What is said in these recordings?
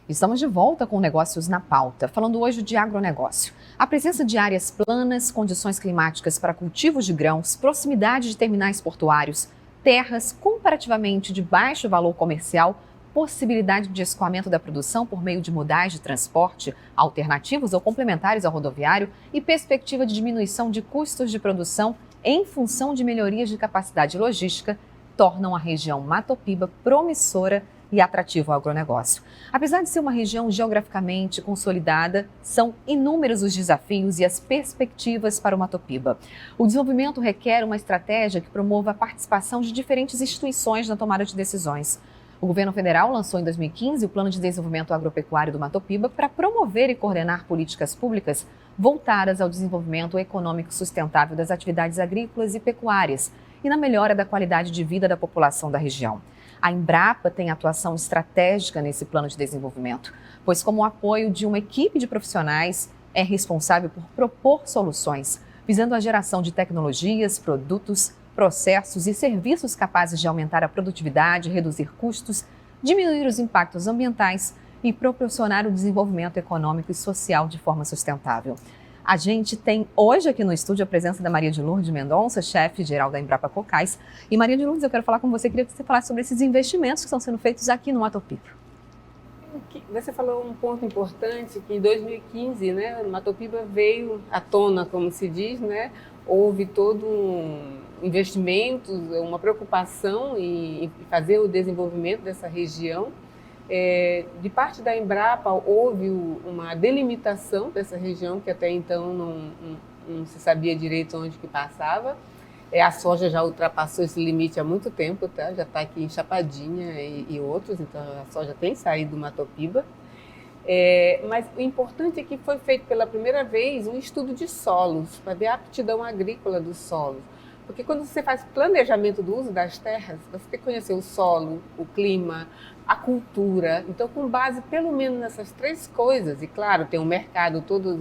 Estamos de volta com Negócios na Pauta, falando hoje de agronegócio. A presença de áreas planas, condições climáticas para cultivos de grãos, proximidade de terminais portuários, terras comparativamente de baixo valor comercial, possibilidade de escoamento da produção por meio de modais de transporte alternativos ou complementares ao rodoviário e perspectiva de diminuição de custos de produção em função de melhorias de capacidade logística tornam a região Matopiba promissora e atrativo ao agronegócio. Apesar de ser uma região geograficamente consolidada, são inúmeros os desafios e as perspectivas para o Matopiba. O desenvolvimento requer uma estratégia que promova a participação de diferentes instituições na tomada de decisões. O governo federal lançou em 2015 o Plano de Desenvolvimento Agropecuário do Matopiba para promover e coordenar políticas públicas voltadas ao desenvolvimento econômico sustentável das atividades agrícolas e pecuárias e na melhora da qualidade de vida da população da região. A Embrapa tem atuação estratégica nesse plano de desenvolvimento, pois como o apoio de uma equipe de profissionais é responsável por propor soluções, visando a geração de tecnologias, produtos, processos e serviços capazes de aumentar a produtividade, reduzir custos, diminuir os impactos ambientais e proporcionar o desenvolvimento econômico e social de forma sustentável. A gente tem hoje aqui no estúdio a presença da Maria de Lourdes Mendonça, chefe-geral da Embrapa Cocais. E Maria de Lourdes, eu quero falar com você, queria que você falasse sobre esses investimentos que estão sendo feitos aqui no Matopiba. Você falou um ponto importante, que em 2015, né, o Matopiba veio à tona, como se diz, né? Houve todo um investimento, uma preocupação em fazer o desenvolvimento dessa região. De parte da Embrapa, houve uma delimitação dessa região, que até então não se sabia direito onde que passava. A soja já ultrapassou esse limite há muito tempo, tá? Já está aqui em Chapadinha e outros, então a soja tem saído do Matopiba. Mas o importante é que foi feito pela primeira vez um estudo de solos, para ver a aptidão agrícola dos solos. Porque quando você faz planejamento do uso das terras, você tem que conhecer o solo, o clima, a cultura. Então, com base pelo menos nessas três coisas, e claro, tem um mercado, todos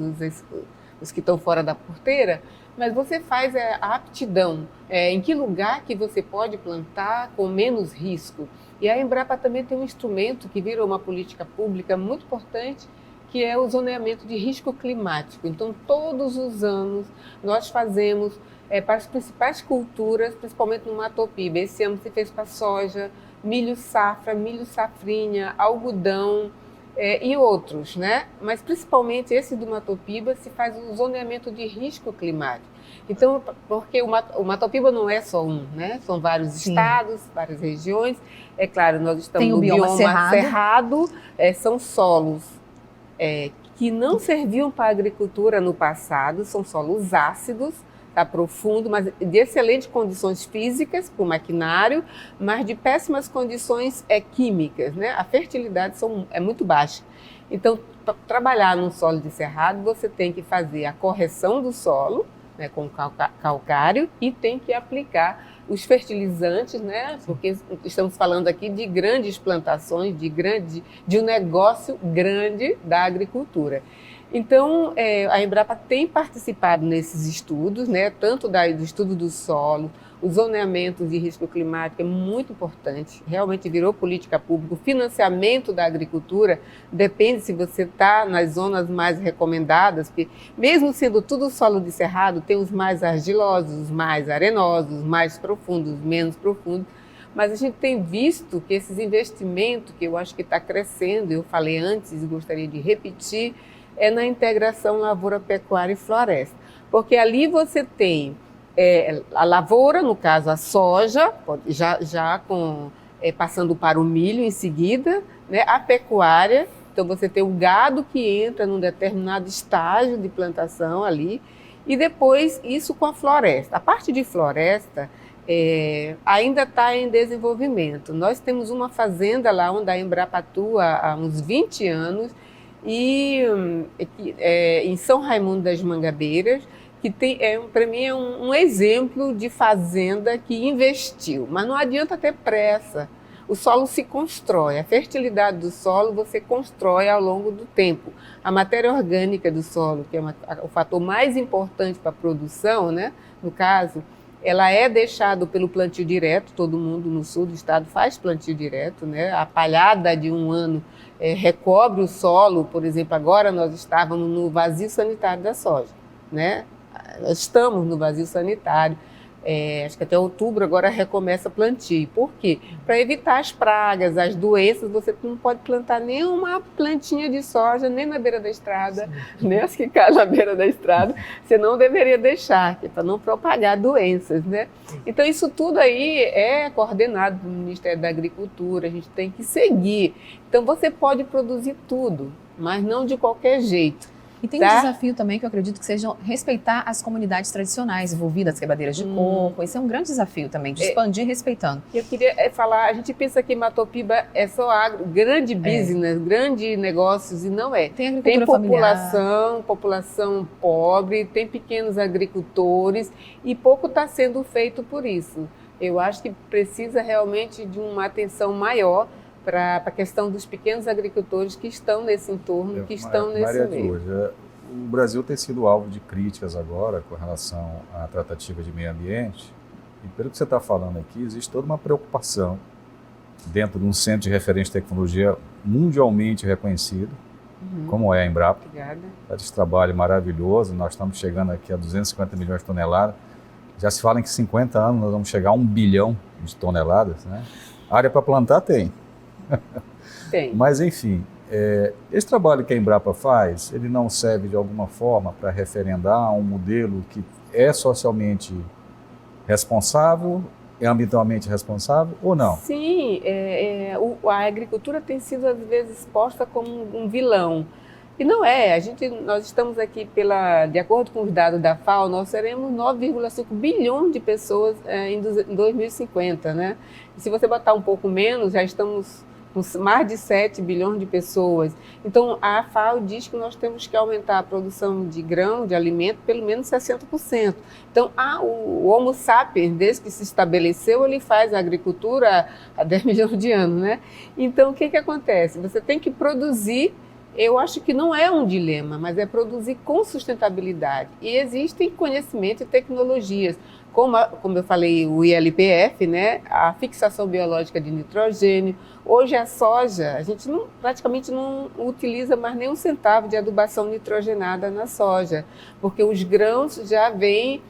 os que estão fora da porteira, mas você faz a aptidão, em que lugar que você pode plantar com menos risco. E a Embrapa também tem um instrumento que virou uma política pública muito importante, que é o zoneamento de risco climático. Então, todos os anos, nós fazemos para as principais culturas, principalmente no Matopiba. Esse ano se fez para soja, milho safra, milho safrinha, algodão e outros, né? Mas principalmente esse do Matopiba se faz o zoneamento de risco climático. Então, porque o Matopiba não é só um, né? São vários estados, várias regiões. É claro, nós estamos no bioma cerrado, são solos que não serviam para a agricultura no passado, são solos ácidos, tá profundo, mas de excelentes condições físicas para o maquinário, mas de péssimas condições químicas, né? A fertilidade é muito baixa. Então, para trabalhar num solo de cerrado, você tem que fazer a correção do solo, né, com calcário, e tem que aplicar os fertilizantes, né? Porque estamos falando aqui de grandes plantações, de um negócio grande da agricultura. Então, a Embrapa tem participado nesses estudos, né, tanto do estudo do solo, o zoneamento de risco climático é muito importante, realmente virou política pública. O financiamento da agricultura depende se você está nas zonas mais recomendadas, porque mesmo sendo tudo solo de cerrado, tem os mais argilosos, os mais arenosos, os mais profundos, os menos profundos. Mas a gente tem visto que esses investimentos, que eu acho que está crescendo, eu falei antes e gostaria de repetir, é na integração lavoura, pecuária e floresta. Porque ali você tem a lavoura, no caso a soja, passando para o milho em seguida, né? A pecuária, então você tem o gado que entra num determinado estágio de plantação ali, e depois isso com a floresta. A parte de floresta ainda está em desenvolvimento. Nós temos uma fazenda lá onde a Embrapa atua há uns 20 anos, e em São Raimundo das Mangabeiras, que para mim é um exemplo de fazenda que investiu. Mas não adianta ter pressa, o solo se constrói, a fertilidade do solo você constrói ao longo do tempo. A matéria orgânica do solo, que é o fator mais importante para a produção, né? No caso, ela é deixada pelo plantio direto, todo mundo no sul do estado faz plantio direto, né? A palhada de um ano recobre o solo, por exemplo, agora nós estávamos no vazio sanitário da soja, né? Nós estamos no vazio sanitário. Acho que até outubro agora recomeça plantio. Por quê? Para evitar as pragas, as doenças, você não pode plantar nenhuma plantinha de soja, nem na beira da estrada, nem as que caem na beira da estrada, você não deveria deixar, para não propagar doenças, né? Então isso tudo aí é coordenado pelo Ministério da Agricultura, a gente tem que seguir. Então você pode produzir tudo, mas não de qualquer jeito. E tem um desafio também que eu acredito que seja respeitar as comunidades tradicionais envolvidas, as quebradeiras de coco. Esse é um grande desafio também, de expandir respeitando. Eu queria falar, a gente pensa que Matopiba é só grande business, grandes negócios, e não é. Tem agricultura população pobre, tem pequenos agricultores e pouco está sendo feito por isso. Eu acho que precisa realmente de uma atenção maior para a questão dos pequenos agricultores que estão nesse entorno, que estão nesse meio. O Brasil tem sido alvo de críticas agora com relação à tratativa de meio ambiente, e pelo que você está falando aqui, existe toda uma preocupação dentro de um centro de referência de tecnologia mundialmente reconhecido, como é a Embrapa. Obrigada. Faz esse trabalho maravilhoso, nós estamos chegando aqui a 250 milhões de toneladas, já se fala em que 50 anos nós vamos chegar a 1 bilhão de toneladas, né? Área para plantar tem. Tem. Mas, enfim, esse trabalho que a Embrapa faz, ele não serve de alguma forma para referendar um modelo que é socialmente responsável, é ambientalmente responsável ou não? Sim, a agricultura tem sido às vezes exposta como um vilão. E não é, nós estamos aqui, de acordo com os dados da FAO, nós seremos 9,5 bilhões de pessoas em 2050, né? E se você botar um pouco menos, já estamos com mais de 7 bilhões de pessoas. Então, a FAO diz que nós temos que aumentar a produção de grão, de alimento, pelo menos 60%. Então, o Homo sapiens, desde que se estabeleceu, ele faz a agricultura há 10 milhões de anos, né? Então, o que acontece? Você tem que produzir. Eu acho que não é um dilema, mas é produzir com sustentabilidade. E existem conhecimento e tecnologias, como eu falei, o ILPF, né? A fixação biológica de nitrogênio. Hoje a soja, a gente praticamente não utiliza mais nem um centavo de adubação nitrogenada na soja, porque os grãos já vêm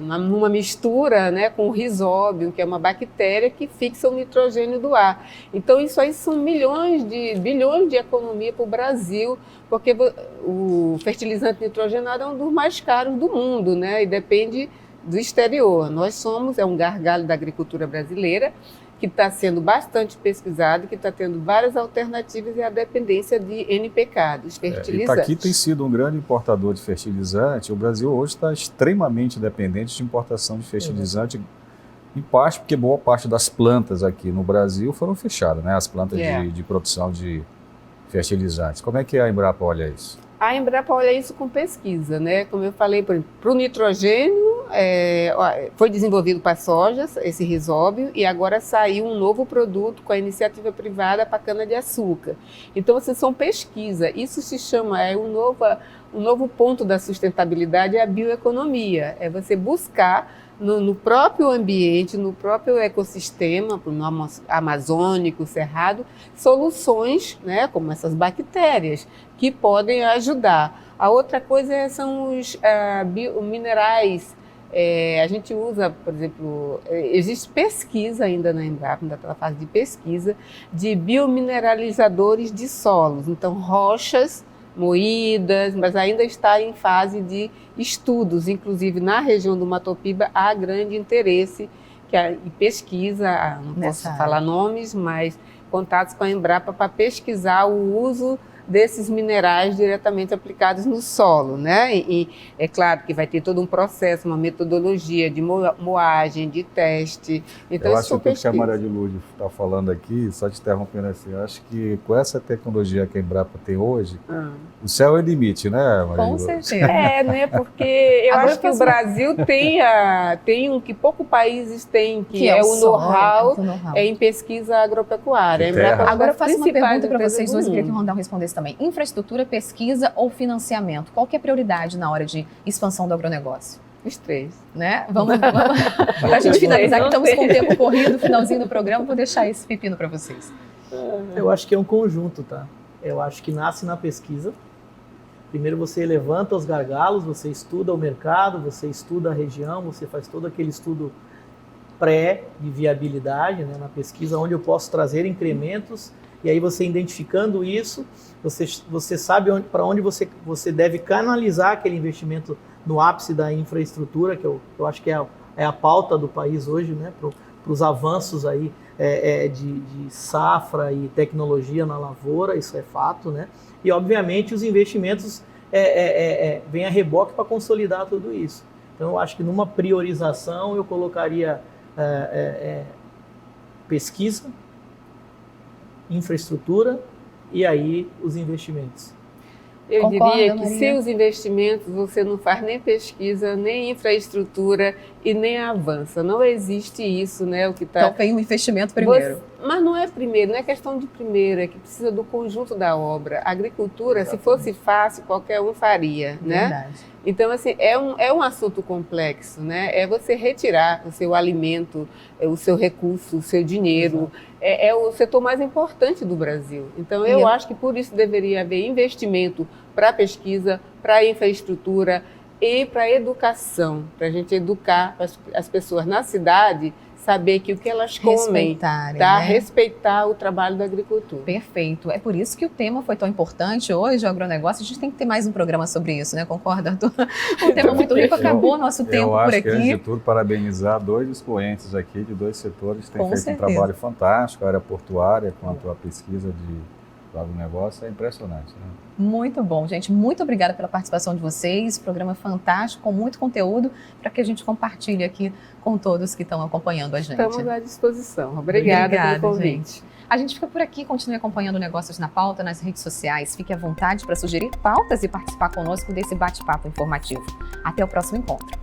numa mistura, né, com o rizóbio, que é uma bactéria que fixa o nitrogênio do ar. Então isso aí são bilhões de economia para o Brasil, porque o fertilizante nitrogenado é um dos mais caros do mundo, né, e depende do exterior. Nós somos um gargalo da agricultura brasileira, que está sendo bastante pesquisado, que está tendo várias alternativas e a dependência de NPK, dos fertilizantes. Itaqui tem sido um grande importador de fertilizante. O Brasil hoje está extremamente dependente de importação de fertilizante, em parte porque boa parte das plantas aqui no Brasil foram fechadas, né? As plantas de produção de fertilizantes. Como é que a Embrapa olha isso? A Embrapa olha isso com pesquisa, né? Como eu falei, para o nitrogênio, foi desenvolvido para a soja, esse rizóbio, e agora saiu um novo produto com a iniciativa privada para a cana-de-açúcar. Então, são pesquisa. Isso se chama, um novo ponto da sustentabilidade é a bioeconomia. É você buscar no próprio ambiente, no próprio ecossistema, no amazônico, cerrado, soluções, né, como essas bactérias, que podem ajudar. A outra coisa são os minerais. A gente usa, por exemplo, existe pesquisa ainda na Embrapa, ainda está na fase de pesquisa, de biomineralizadores de solos. Então, rochas moídas, mas ainda está em fase de estudos, inclusive na região do Matopiba há grande interesse e pesquisa, não posso falar nomes, mas contatos com a Embrapa para pesquisar o uso desses minerais diretamente aplicados no solo, né? E é claro que vai ter todo um processo, uma metodologia de moagem, de teste. Então, eu acho que tudo que a Maria de Lourdes está falando aqui, só te interrompendo assim, eu acho que com essa tecnologia que a Embrapa tem hoje, o céu é o limite, né, Maria? Com certeza. Né? Porque eu acho que o Brasil tem um que poucos países têm, que é o know-how em pesquisa agropecuária. Agora eu faço uma pergunta para vocês dois, eu queria que o Rondão respondesse também. Infraestrutura, pesquisa ou financiamento? Qual que é a prioridade na hora de expansão do agronegócio? Os três. Né? Vamos para a gente finalizar, que estamos com o tempo corrido, finalzinho do programa, vou deixar esse pepino para vocês. Eu acho que é um conjunto, tá? Eu acho que nasce na pesquisa. Primeiro você levanta os gargalos, você estuda o mercado, você estuda a região, você faz todo aquele estudo pré de viabilidade, né, na pesquisa, onde eu posso trazer incrementos, e aí você identificando isso, você sabe para onde você deve canalizar aquele investimento no ápice da infraestrutura, que eu acho que é a pauta do país hoje, né, para os avanços aí de safra e tecnologia na lavoura, isso é fato, né? E obviamente os investimentos vêm a reboque para consolidar tudo isso. Então eu acho que numa priorização eu colocaria pesquisa, infraestrutura e aí os investimentos. Eu Concorda, diria que Maria? sem os investimentos você não faz nem pesquisa, nem infraestrutura e nem avança. Não existe isso, né? O que tá... Então vem o investimento primeiro. Mas não é primeiro, não é questão de primeiro, é que precisa do conjunto da obra. A agricultura, se fosse fácil, qualquer um faria, né? Verdade. Então, assim, é um assunto complexo, né? É você retirar o seu alimento, o seu recurso, o seu dinheiro. É o setor mais importante do Brasil. Então, eu acho que por isso deveria haver investimento para pesquisa, para infraestrutura e para educação, para a gente educar as pessoas na cidade, saber que o que elas comem, respeitar o trabalho da agricultura. Perfeito. É por isso que o tema foi tão importante hoje, o agronegócio. A gente tem que ter mais um programa sobre isso, né? Concorda, Arthur? Um tema muito rico, acabou nosso tempo por aqui. Eu acho que, antes de tudo, parabenizar dois expoentes aqui de dois setores que têm feito certeza. um trabalho fantástico, a área portuária quanto a pesquisa do agronegócio, é impressionante, né? Muito bom, gente. Muito obrigada pela participação de vocês. Programa fantástico, com muito conteúdo, para que a gente compartilhe aqui com todos que estão acompanhando a gente. Estamos à disposição. Obrigada pelo convite. Gente. A gente fica por aqui, continue acompanhando Negócios na Pauta nas redes sociais. Fique à vontade para sugerir pautas e participar conosco desse bate-papo informativo. Até o próximo encontro.